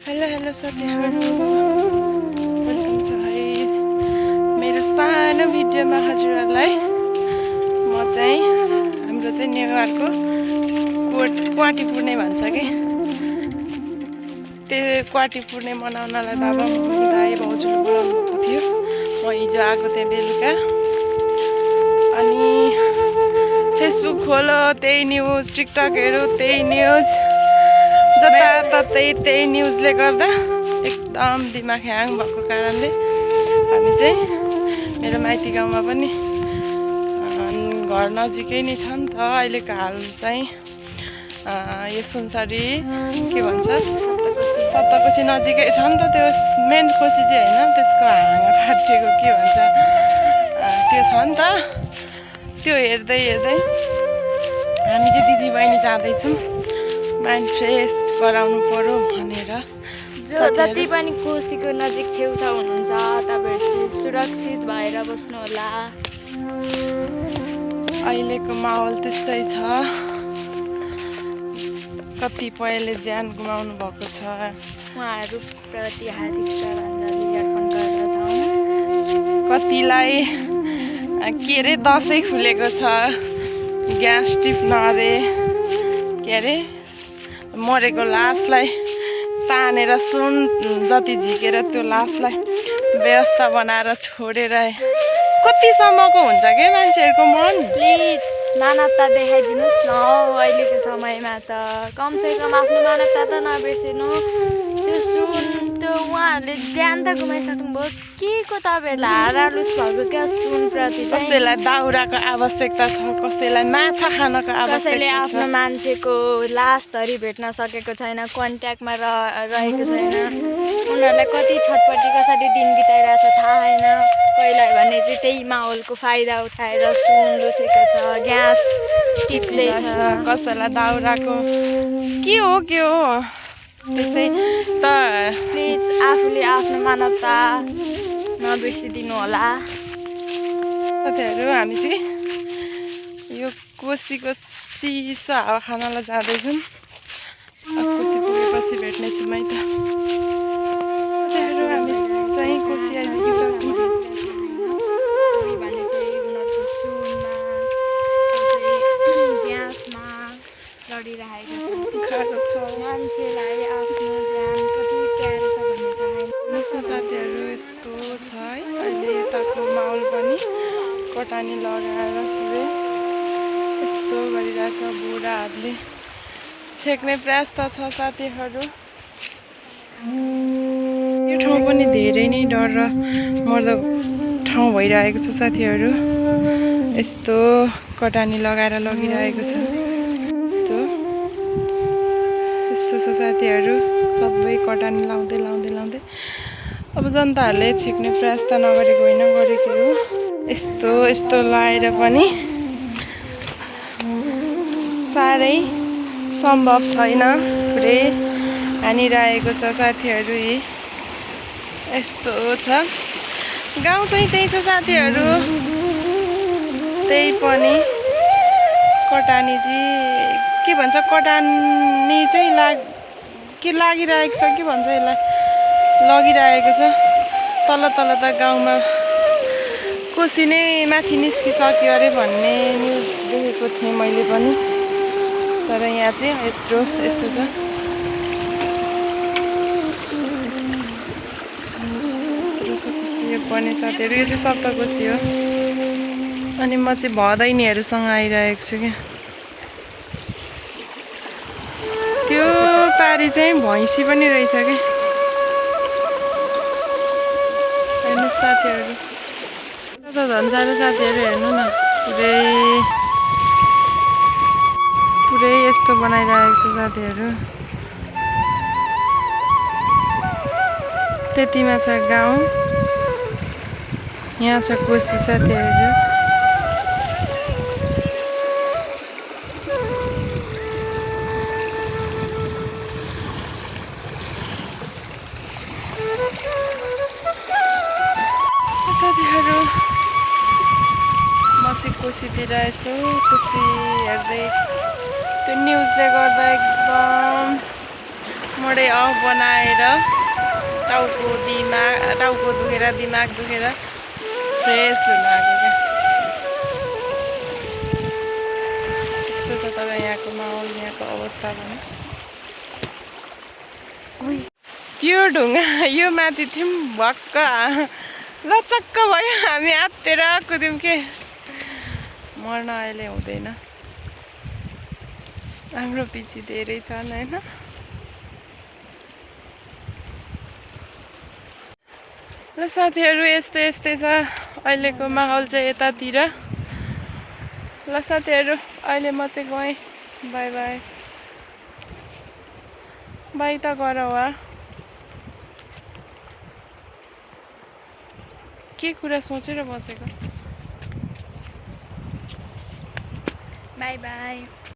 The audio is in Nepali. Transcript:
हेलो साथीहरू, वेलकम छ है मेरो सानो भिडियोमा हजुरहरूलाई। म चाहिँ हाम्रो चाहिँ नेवारको क्वाटी पुर्णे भन्छ कि त्यो क्वाटी पुर्णे मनाउनलाई बाबा मम्मी दाइ भाउजूले बोलाउनु भएको थियो। म हिजो आएको त्यहाँ बेलुका, अनि फेसबुक खोलो त्यही न्युज, टिकटक हेर्यो त्यही न्युज, जताततै त्यही न्युजले गर्दा एकदम दिमाग ह्याङ भएको कारणले हामी चाहिँ मेरो माइती गाउँमा पनि घर नजिकै नै छ नि त। अहिलेको हाल चाहिँ यो सुनसरी के भन्छ सप्तकोशी नजिकै छ नि त। त्यो मेन कोशी चाहिँ होइन, त्यसको हाँगा फाटेको के भन्छ त्यो छ नि त। त्यो हेर्दै हेर्दै हामी चाहिँ दिदीबहिनी जाँदैछौँ माइन्ड फ्रेस गराउनु पर्यो भनेर। जति पनि कोशीको नजिक छेउछाउ हुनुहुन्छ तपाईँहरू चाहिँ सुरक्षित भएर बस्नु होला। अहिलेको माहौल त्यस्तै छ, कतिपयले ज्यान गुमाउनु भएको छ। उहाँहरूप्रति हार्दिक श्रद्धाञ्जली अर्पण गर्दछौँ। कतिलाई के अरे दसैँ खुलेको छ, ग्यास टिप्न अरे के अरे मरेको लासलाई तानेर सुन जति झिकेर त्यो लासलाई व्यवस्था बनाएर छोडेर कतिसम्मको हुन्छ के मान्छेहरूको मन। प्लिज मानवता देखाइदिनुहोस् न हौ। अहिलेको समयमा त कमसेकम आफ्नो मानवता त नबिर्सिनु। त्यो सुन त्यो उहाँहरूले ज्यान त गुमाइसक्नुभयो, के को तपाईँहरूलाई हारालुस भएको क्या सुनप्रति चाहिँ। कसैलाई दाउराको आवश्यकता छ, कसैलाई माछा खानको कसैले आवश्यकता छ। आफ्नो मान्छेको लासधरि भेट्न सकेको छैन, कन्ट्याक्टमा रहेको छैन। उनीहरूलाई कति छटपट्टि कसरी दिन बिताइरहेको छ थाहा छैन। पहिला भने चाहिँ त्यही माहौलको फाइदा उठाएर सुन लुटेको छ, ग्यास टिप्दैछ। कसैलाई दाउराको के हो त्यसै त। प्लिज आफूले आफ्नो मानवता नबिर्सिदिनु होला। साथीहरू, हामी चाहिँ यो कोशीको चिसो हावा खानलाई जाँदैछौँ। कोशी पुगेपछि भेट्नेछौँ है त। साथीहरू, हामी चाहिँ कोशी आइपुगिसक्यौँ। भने चाहिँ उनीहरूको सुनमा ग्यासमा लडिरहेको छ। मान्छेलाई आफ्नो ज्यान कति प्यारो छ भन्ने थाहा छैन। साथीहरू, यस्तो छ है अहिले यताको माहौल पनि। कटानी लगाएर पुरै यस्तो गरिरहेछ। बुढाहरूले छेक्ने प्रयास त छ साथीहरू। यो ठाउँ पनि धेरै नै डर र मर्दो ठाउँ भइरहेको छ साथीहरू। यस्तो कटानी लगाएर लगिरहेको छ। यस्तो छ साथीहरू। सबै कटानी लाउँदै अब जनताहरूले छेक्ने प्रयास त नगरेको होइन, गरेको हो। यस्तो लाएर पनि साह्रै सम्भव छैन, पुरै हानिरहेको छ साथीहरू। यस्तो छ गाउँ चाहिँ त्यही छ साथीहरू। त्यही पनि कटानी चाहिँ के भन्छ, कटानी चाहिँ लागिरहेको छ के भन्छ, यसलाई लगिरहेको छ। तल त गाउँमा कोशी नै माथि निस्किसक्यो अरे भन्ने न्युज देखेको थिएँ मैले पनि। तर यहाँ चाहिँ यस्तो छ। कोशी यो पर्ने साथीहरू, यो चाहिँ सप्तकोशी हो। अनि म चाहिँ भदैनीहरूसँग आइरहेको छु क्या। त्यो पारी चाहिँ भैँसी पनि रहेछ क्या। हेर्नुहोस् साथीहरू, त झन् साह्रो साथीहरू, हेर्नु न पुरै यस्तो बनाइरहेको छ साथीहरू। त्यतिमा छ गाउँ, यहाँ छ कोशी साथीहरू। साथीहरू, म चाहिँ कोशीतिर यसो कोशी हेर्दै त्यो न्युजले गर्दा एकदम मोडै अफ बनाएर टाउको दुखेर दिमाग दुखेर फ्रेस हुन आएको क्या। यस्तो छ तर यहाँको माहौल, यहाँको अवस्था भने। त्यो ढुङ्गा यो माथि थियौँ भक्क लचक्क भयो, हामी आत्तेर कुद्यौँ के। मर्न अहिले हुँदैन, हाम्रो पछि धेरै छन् होइन। ल साथीहरू यस्तै छ अहिलेको माहौल चाहिँ यतातिर। ल साथीहरू अहिले म चाहिँ गएँ, बाई बाई। बाई त गर वा, के कुरा सोचेर बसेको। By by.